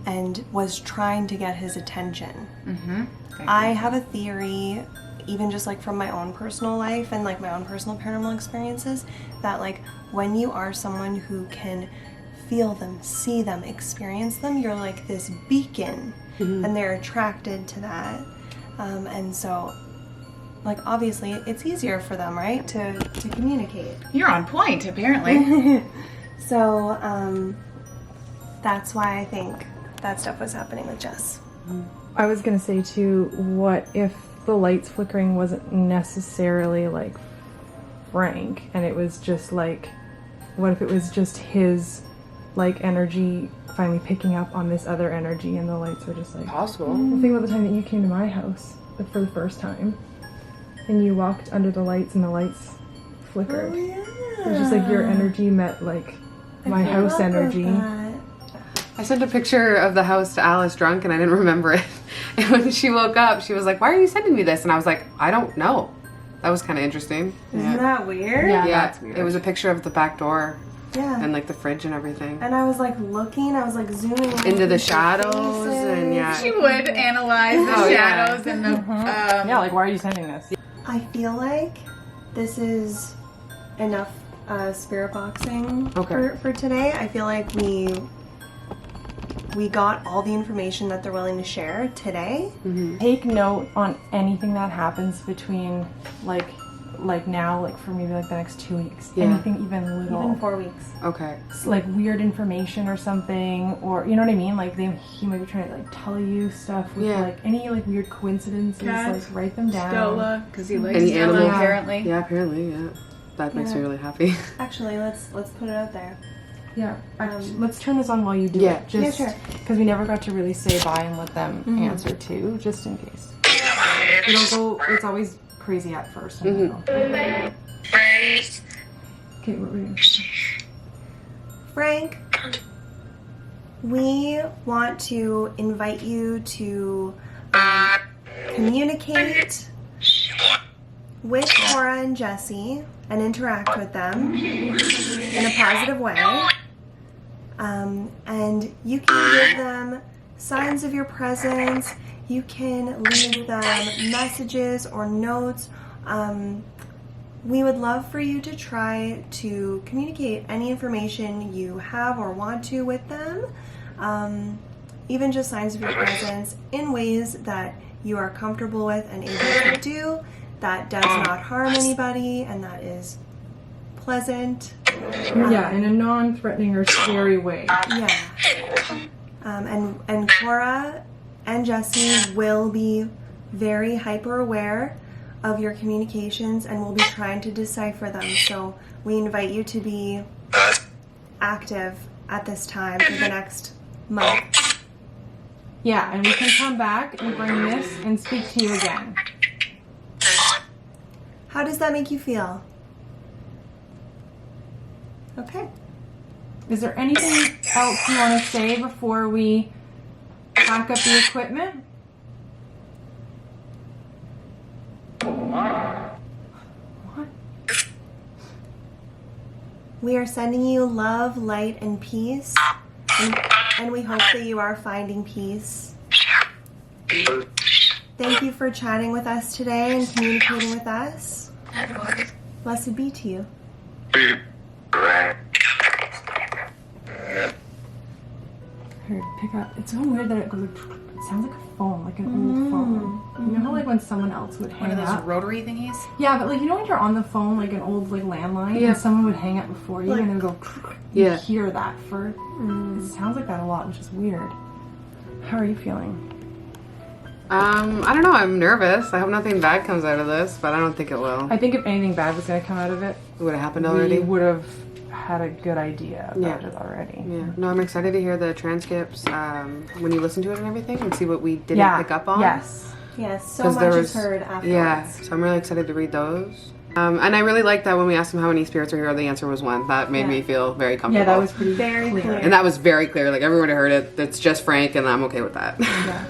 and was trying to get his attention. I have a theory, even just like from my own personal life and like my own personal paranormal experiences, that like when you are someone who can feel them, see them, experience them, you're like this beacon and they're attracted to that. And so like obviously it's easier for them, right, to communicate. You're on point, apparently. So that's why I think that stuff was happening with Jess. I was gonna say too, what if the lights flickering wasn't necessarily like Frank and it was just like, what if it was just his like energy finally picking up on this other energy and the lights were just like Possible. Well, think about the time that you came to my house for the first time and you walked under the lights and the lights flickered. It was just like your energy met like my house energy. I sent a picture of the house to Alice drunk and I didn't remember it. And when she woke up, she was like, "Why are you sending me this?" And I was like, "I don't know." That was kind of interesting. Isn't that weird? Yeah, Yeah, that's weird. it was a picture of the back door Yeah. and like the fridge and everything. And I was like looking, I was like zooming in Into the their shadows faces. and yeah. She would analyze the Oh, yeah. shadows and the. Yeah, like why are you sending this? I feel like this is enough spirit boxing for today. I feel like we got all the information that they're willing to share today. Take note on anything that happens between like now, like for maybe like the next 2 weeks. Yeah. Anything even little. Even 4 weeks. Okay. Like weird information or something, or you know what I mean, like he might be trying to like tell you stuff with Yeah. like any like weird coincidences. Cats, like write them down. Stella, because he likes Any Stella, animals? apparently. Yeah, apparently, yeah. That makes me Yeah. really happy. Actually, let's put it out there. Yeah, let's turn this on while you do Yeah. it, just Yeah, sure. because we never got to really say bye and let them answer too, just in case. It'll go. It's always crazy at first. And then okay, what were you? Frank, we want to invite you to communicate with Cora and Jesse and interact with them in a positive way. And you can give them signs of your presence. You can leave them messages or notes. We would love for you to try to communicate any information you have or want to with them, even just signs of your presence, in ways that you are comfortable with and able to do, that does not harm anybody, and that is pleasant. Yeah, in a non-threatening or scary way. Yeah. And Cora and Jesse will be very hyper aware of your communications and will be trying to decipher them. So we invite you to be active at this time for the next month. Yeah, and we can come back and bring this and speak to you again. How does that make you feel? Okay. Is there anything else you want to say before we pack up the equipment? What? We are sending you love, light, and peace. And we hope that you are finding peace. Thank you for chatting with us today and communicating with us. Blessed be to you. Here, pick up. It's so weird that it goes like, it sounds like a phone, like an old phone. You know how like when someone else would hang One of those up? rotary thingies? Yeah, but like you know when you're on the phone, like an old like landline, and someone would hang up before you and then go. You hear that for. It sounds like that a lot, which is weird. How are you feeling? I don't know. I'm nervous. I hope nothing bad comes out of this, but I don't think it will. I think if anything bad was going to come out of it, It would have happened already. we would have had a good idea about it already. Yeah. No, I'm excited to hear the transcripts when you listen to it and everything and see what we didn't pick up on. Yes. Yes, so 'Cause much there is heard afterwards. Yeah, so I'm really excited to read those. And I really like that when we asked them how many spirits are here, the answer was one. That made me feel very comfortable. Yeah, that was pretty Very clear. And that was very clear. Like everyone heard it. It's just Frank, and I'm okay with that. Yeah.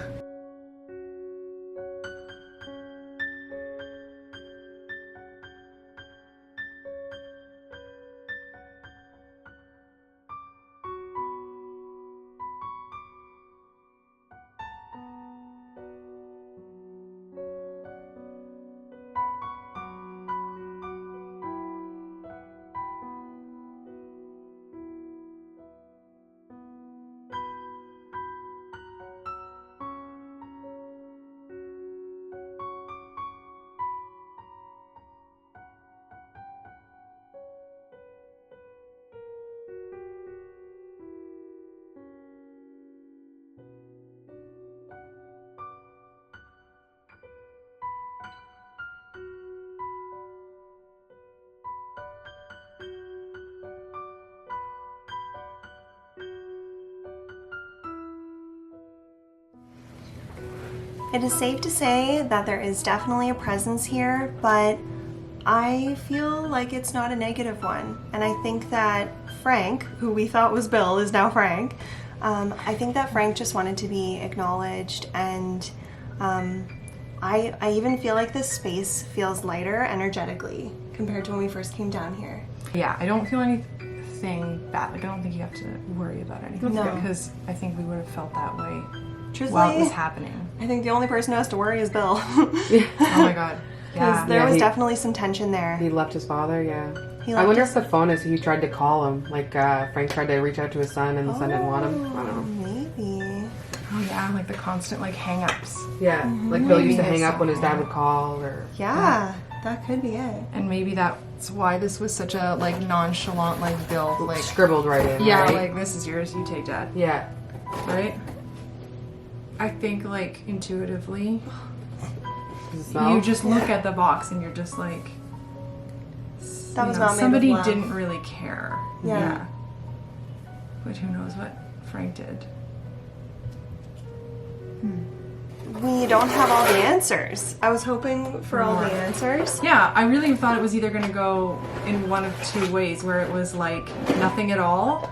It is safe to say that there is definitely a presence here, but I feel like it's not a negative one. And I think that Frank, who we thought was Bill, is now Frank. I think that Frank just wanted to be acknowledged, and I even feel like this space feels lighter energetically compared to when we first came down here. Yeah, I don't feel anything bad. Like I don't think you have to worry about anything because I think we would have felt that way Truthfully, while it was happening. I think the only person who has to worry is Bill. Oh my god. Yeah. There was definitely some tension there. He left his father, yeah. He I left wonder his- if the phone is he tried to call him. Like Frank tried to reach out to his son and the son didn't want him. I don't know. Maybe. Oh yeah, like the constant like hang-ups. Yeah, like Bill used to Maybe hang up when his dad so. would call or... Yeah, that could be it. And maybe that's why this was such a like nonchalant like Bill like Scribbled right in, yeah, right? like this is yours, you take Dad. Yeah. Right? I think like intuitively Does it smell? you just look at the box and you're just like That was you know, not made somebody with love. didn't really care. Yeah. But who knows what Frank did. We don't have all the answers. I was hoping for all the answers. Yeah, I really thought it was either going to go in one of two ways, where it was like nothing at all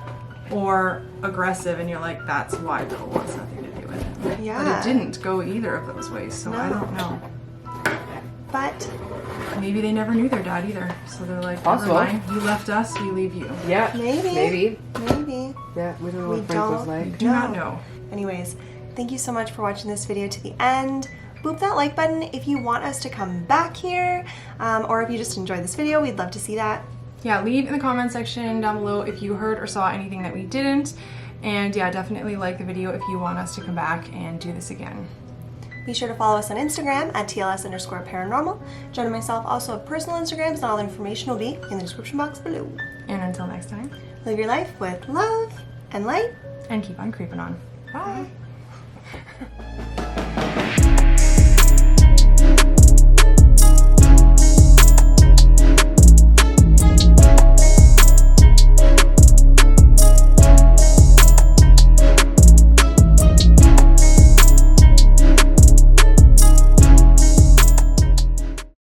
or aggressive, and you're like, that's why Bill wants nothing to do with it. But Yeah. it didn't go either of those ways, so I No. don't know. But Maybe they never knew their dad either, so they're like, Possible. never mind, you left us, we leave you. Yeah. Maybe. Maybe. maybe. Yeah, we don't know We what Frank was don't like. Do not know. Anyways, Thank you so much for watching this video to the end. Boop that like button if you want us to come back here, or if you just enjoyed this video, we'd love to see that. Yeah, leave in the comment section down below if you heard or saw anything that we didn't. And yeah, definitely like the video if you want us to come back and do this again. Be sure to follow us on Instagram at TLS_paranormal. Jen and myself also have personal Instagrams, and all the information will be in the description box below. And until next time, Live your life with love and light. and keep on creeping on. Bye.